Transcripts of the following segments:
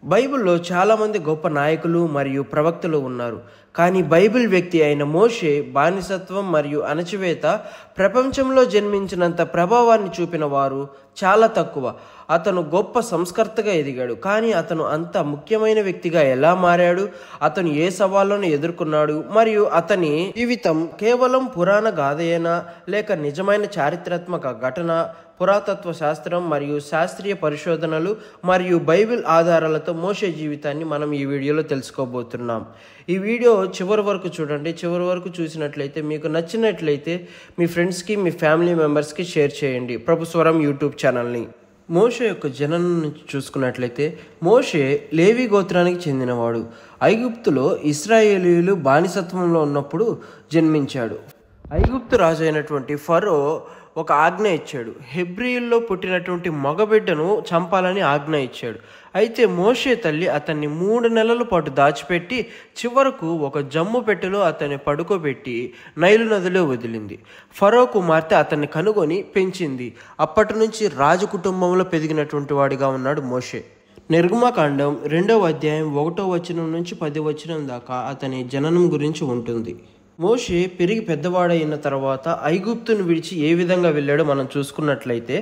బైబిల్‌లో చాలామంది గొప్ప నాయకులు మరియు ప్రవక్తలు ఉన్నారు. కానీ బైబిల్ వ్యక్తి అయిన మోషే బానిసత్వం మరియు అణచివేత ప్రపంచంలో జన్మించినంత ప్రభావాన్ని చూపిన వారు చాలా తక్కువ. అతను గొప్ప సంస్కర్తగా ఎదిగాడు. కానీ అతను అంత ముఖ్యమైన వ్యక్తిగా ఎలా మారాడు? అతను ఏ సవాళ్లను ఎదుర్కొన్నాడు? మరియు అతని జీవితం కేవలం పురాణ గాథయేనా లేక నిజమైన చారిత్రాత్మక ఘటన? పురాతత్వ శాస్త్రం మరియు శాస్త్రీయ పరిశోధనలు మరియు బైబిల్ ఆధారాలతో మోషే జీవితాన్ని మనం ఈ వీడియోలో తెలుసుకోబోతున్నాం. ఈ వీడియో చివరి వరకు చూడండి. చివరి వరకు చూసినట్లయితే మీకు నచ్చినట్లయితే మీ ఫ్రెండ్స్కి మీ ఫ్యామిలీ మెంబర్స్కి షేర్ చేయండి ప్రభు స్వరం యూట్యూబ్ ఛానల్ని. మోషే యొక్క జననం నుంచి చూసుకున్నట్లయితే మోషే లేవి గోత్రానికి చెందినవాడు. ఐగుప్తులో ఇశ్రాయేలీయులు బానిసత్వంలో ఉన్నప్పుడు జన్మించాడు. ఐగుప్తు రాజు అయినటువంటి ఫరో ఒక ఆజ్ఞ ఇచ్చాడు. హెబ్రీయుల్లో పుట్టినటువంటి మగబిడ్డను చంపాలని ఆజ్ఞ ఇచ్చాడు. అయితే మోషే తల్లి అతన్ని 3 నెలల పాటు దాచిపెట్టి చివరకు ఒక జమ్ము పెట్టెలో అతన్ని పడుకోబెట్టి నైలు నదిలో వదిలింది. ఫరో కుమార్తె అతన్ని కనుగొని పెంచింది. అప్పటి నుంచి రాజు కుటుంబంలో పెరిగినటువంటి వాడిగా ఉన్నాడు మోషే. నిర్గమకాండం 2వ అధ్యాయం 1వ వచనం నుంచి 10వ వచనం దాకా అతని జననం గురించి ఉంటుంది. మోషే పెరిగి పెద్దవాడైన తర్వాత ఐగుప్తును విడిచి ఏ విధంగా వెళ్ళాడో మనం చూసుకున్నట్లయితే,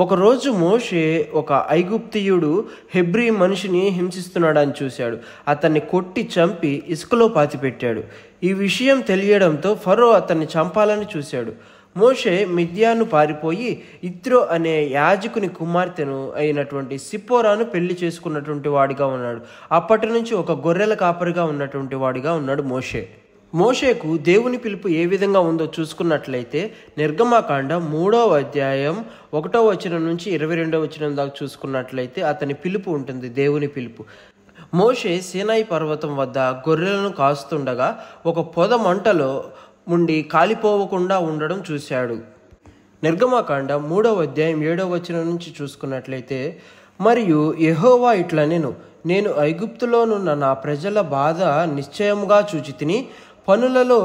ఒకరోజు మోషే ఒక ఐగుప్తీయుడు హెబ్రీ మనిషిని హింసిస్తున్నాడని చూశాడు. అతన్ని కొట్టి చంపి ఇసుకలో పాతిపెట్టాడు. ఈ విషయం తెలియడంతో ఫరో అతన్ని చంపాలని చూశాడు. మోషే మిద్యాను పారిపోయి ఇత్రో అనే యాజకుని కుమార్తెను అయినటువంటి సిప్పోరాను పెళ్లి చేసుకున్నటువంటి వాడిగా ఉన్నాడు. అప్పటి నుంచి ఒక గొర్రెల కాపరిగా ఉన్నటువంటి వాడిగా ఉన్నాడు మోషే. మోషేకు దేవుని పిలుపు ఏ విధంగా ఉందో చూసుకున్నట్లయితే నిర్గమకాండం 3వ అధ్యాయం 1వ వచనం నుంచి 22వ వచనం దాకా చూసుకున్నట్లయితే అతని పిలుపు ఉంటుంది, దేవుని పిలుపు. మోషే సీనాయి పర్వతం వద్ద గొర్రెలను కాస్తుండగా ఒక పొద మంటలో ఉండి కాలిపోవకుండా ఉండడం చూశాడు. నిర్గమకాండం 3వ అధ్యాయం 7వ వచనం నుంచి చూసుకున్నట్లయితే, మరియు యెహోవా ఇట్లనెను, నేను ఐగుప్తులోనున్న నా ప్రజల బాధ నిశ్చయముగా చూచితిని. పనులలో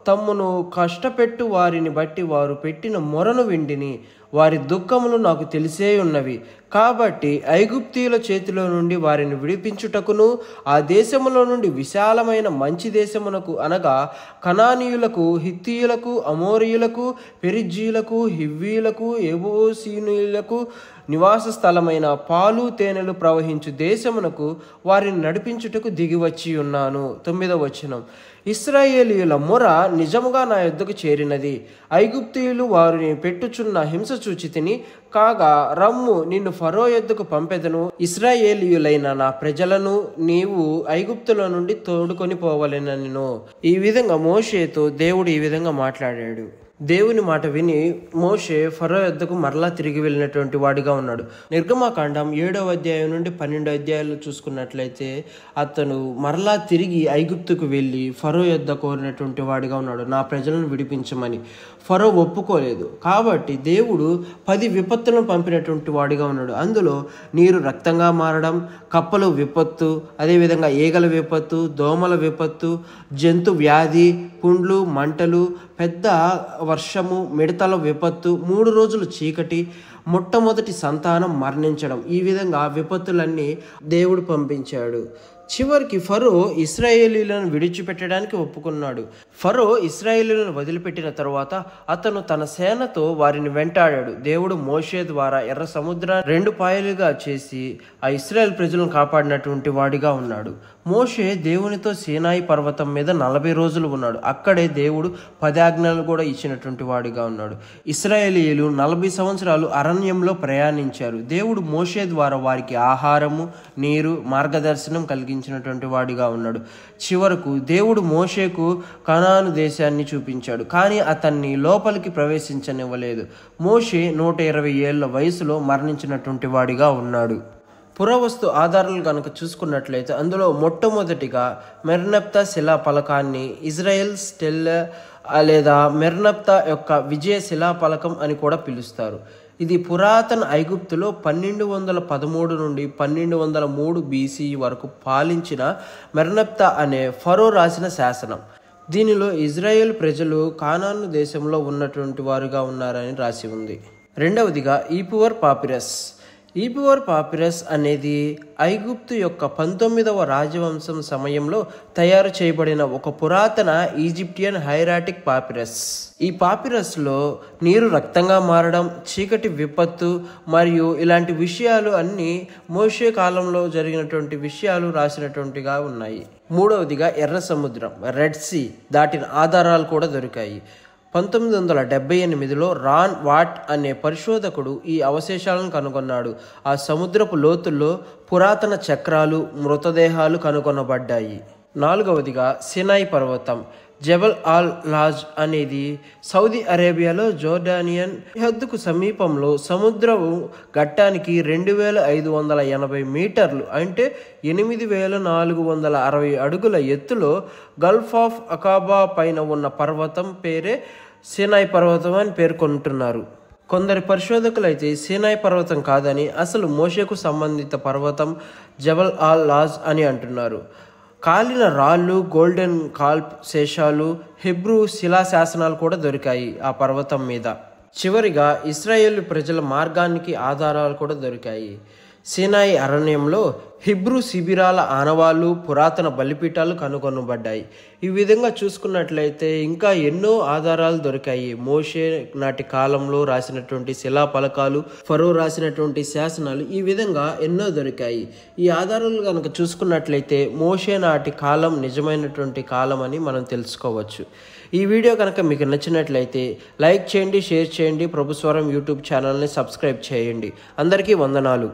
తమ్మును కష్టపెట్టు వారిని బట్టి వారు పెట్టిన మొరను వింటిని. వారి దుఃఖములు నాకు తెలిసే ఉన్నవి. కాబట్టి ఐగుప్తీయుల చేతిలో నుండి వారిని విడిపించుటకును ఆ దేశములో నుండి విశాలమైన మంచి దేశమునకు అనగా కనానీయులకు, హిత్తీయులకు, అమోరీయులకు, పెరిజ్జీయులకు, హివ్వీయులకు, యెబూసీయులకు నివాస స్థలమైన పాలు తేనెలు ప్రవహించు దేశమునకు వారిని నడిపించుటకు దిగివచ్చి ఉన్నాను. 9వ వచనం, ఇశ్రాయేలీయుల మొర నిజముగా నా యొద్దకు చేరినది. ఐగుప్తీయులు వారిని పెట్టుచున్న హింస చూచితిని. కాగా రమ్ము, నిన్ను ఫరో యొద్దకు పంపెదను. ఇశ్రాయేలీయులైన నా ప్రజలను నీవు ఐగుప్తులో నుండి తోడుకొని పోవలెనెను. ఈ విధంగా మోషేతో దేవుడు ఈ విధంగా మాట్లాడాడు. దేవుని మాట విని మోషే ఫరో యొద్దకు మరలా తిరిగి వెళ్ళినటువంటి వాడిగా ఉన్నాడు. నిర్గమకాండం 7వ అధ్యాయం నుండి 12వ అధ్యాయాలు చూసుకున్నట్లయితే అతను మరలా తిరిగి ఐగుప్తుకు వెళ్ళి ఫరో యొద్ద కోరినటువంటి వాడిగా ఉన్నాడు, నా ప్రజలను విడిపించమని. ఫరో ఒప్పుకోలేదు. కాబట్టి దేవుడు 10 విపత్తులను పంపినటువంటి వాడిగా ఉన్నాడు. అందులో నీరు రక్తంగా మారడం, కప్పలు విపత్తు, అదేవిధంగా ఈగల విపత్తు, దోమల విపత్తు, జంతు వ్యాధి, పుండ్లు, మంటలు, పెద్ద వర్షము, మిడతల విపత్తు, 3 రోజులు చీకటి, మొట్టమొదటి సంతానం మరణించడం. ఈ విధంగా విపత్తులన్నీ దేవుడు పంపించాడు. చివరికి ఫరో ఇశ్రాయేలీయులను విడిచిపెట్టడానికి ఒప్పుకున్నాడు. ఫరో ఇశ్రాయేలీయులను వదిలిపెట్టిన తరువాత అతను తన సేనతో వారిని వెంటాడాడు. దేవుడు మోషే ద్వారా ఎర్ర సముద్రాన్ని 2 పాయలుగా చేసి ఆ ఇశ్రాయేల్ ప్రజలను కాపాడినటువంటి వాడిగా ఉన్నాడు. మోషే దేవునితో సీనాయి పర్వతం మీద 40 రోజులు ఉన్నాడు. అక్కడే దేవుడు 10 ఆజ్ఞలు కూడా ఇచ్చినటువంటి వాడిగా ఉన్నాడు. ఇశ్రాయేలీయులు 40 సంవత్సరాలు అరణ్యంలో ప్రయాణించారు. దేవుడు మోషే ద్వారా వారికి ఆహారము, నీరు, మార్గదర్శనం కలిగించినటువంటి వాడిగా ఉన్నాడు. చివరకు దేవుడు మోషేకు కనాను దేశాన్ని చూపించాడు. కానీ అతన్ని లోపలికి ప్రవేశించనివ్వలేదు. మోషే 120 ఏళ్ల వయసులో మరణించినటువంటి వాడిగా ఉన్నాడు. పురావస్తు ఆధారాలు కనుక చూసుకున్నట్లయితే అందులో మొట్టమొదటిగా మెర్నెప్తా శిలా పలకాన్ని ఇజ్రాయెల్ స్టెల్ లేదా మెర్నెప్తా యొక్క విజయ శిలా పలకం అని కూడా పిలుస్తారు. ఇది పురాతన ఐగుప్తులో 1213 నుండి 1203 BCE వరకు పాలించిన మెర్నెప్తా అనే ఫరో రాసిన శాసనం. దీనిలో ఇజ్రాయెల్ ప్రజలు కానాను దేశంలో ఉన్నటువంటి వారుగా ఉన్నారని రాసి ఉంది. రెండవదిగా ఈపువర్ పాపిరస్. ఈపిఓర్ పాపిరస్ అనేది ఐగుప్తు యొక్క 19వ రాజవంశం సమయంలో తయారు చేయబడిన ఒక పురాతన ఈజిప్టియన్ హైరాటిక్ పాపిరస్. ఈ పాపిరస్లో నీరు రక్తంగా మారడం, చీకటి విపత్తు మరియు ఇలాంటి విషయాలు అన్నీ మోషే కాలంలో జరిగినటువంటి విషయాలు రాసినటువంటిగా ఉన్నాయి. మూడవదిగా ఎర్ర సముద్రం, రెడ్ సీ దాటిన ఆధారాలు కూడా దొరికాయి. 1978లో రాన్ వాట్ అనే పరిశోధకుడు ఈ అవశేషాలను కనుగొన్నాడు. ఆ సముద్రపు లోతుల్లో పురాతన చక్రాలు, మృతదేహాలు కనుగొనబడ్డాయి. నాలుగవదిగా సినాయి పర్వతం, జబల్ ఆల్ లాజ్ అనేది సౌదీ అరేబియాలో జోర్డానియన్ సరిహద్దుకు సమీపంలో సముద్రపు గట్టానికి 2580 మీటర్లు అంటే 8460 అడుగుల ఎత్తులో గల్ఫ్ ఆఫ్ అకాబా పైన ఉన్న పర్వతం పేరే సినాయి పర్వతం అని పేర్కొంటున్నారు. కొందరి పరిశోధకులు అయితే సినాయి పర్వతం కాదని అసలు మోషేకు సంబంధిత పర్వతం జబల్ ఆల్ లాజ్ అని అంటున్నారు. కాలిన రాళ్ళు, గోల్డెన్ కాల్ప్ శేషాలు, హెబ్రూ శిలాశాసనాలు కూడా దొరికాయి ఆ పర్వతం మీద. చివరిగా ఇశ్రాయేలు ప్రజల మార్గానికి ఆధారాలు కూడా దొరికాయి. సినాయి అరణ్యంలో హిబ్రూ శిబిరాల ఆనవాళ్ళు, పురాతన బలిపీఠాలు కనుగొనబడ్డాయి. ఈ విధంగా చూసుకున్నట్లయితే ఇంకా ఎన్నో ఆధారాలు దొరికాయి. మోషే నాటి కాలంలో రాసినటువంటి శిలాఫలకాలు, ఫరో రాసినటువంటి శాసనాలు, ఈ విధంగా ఎన్నో దొరికాయి. ఈ ఆధారాలు కనుక చూసుకున్నట్లయితే మోషే నాటి కాలం నిజమైనటువంటి కాలం అని మనం తెలుసుకోవచ్చు. ఈ వీడియో కనుక మీకు నచ్చినట్లయితే లైక్ చేయండి, షేర్ చేయండి. ప్రభుస్వరం యూట్యూబ్ ఛానల్ని సబ్స్క్రైబ్ చేయండి. అందరికీ వందనాలు.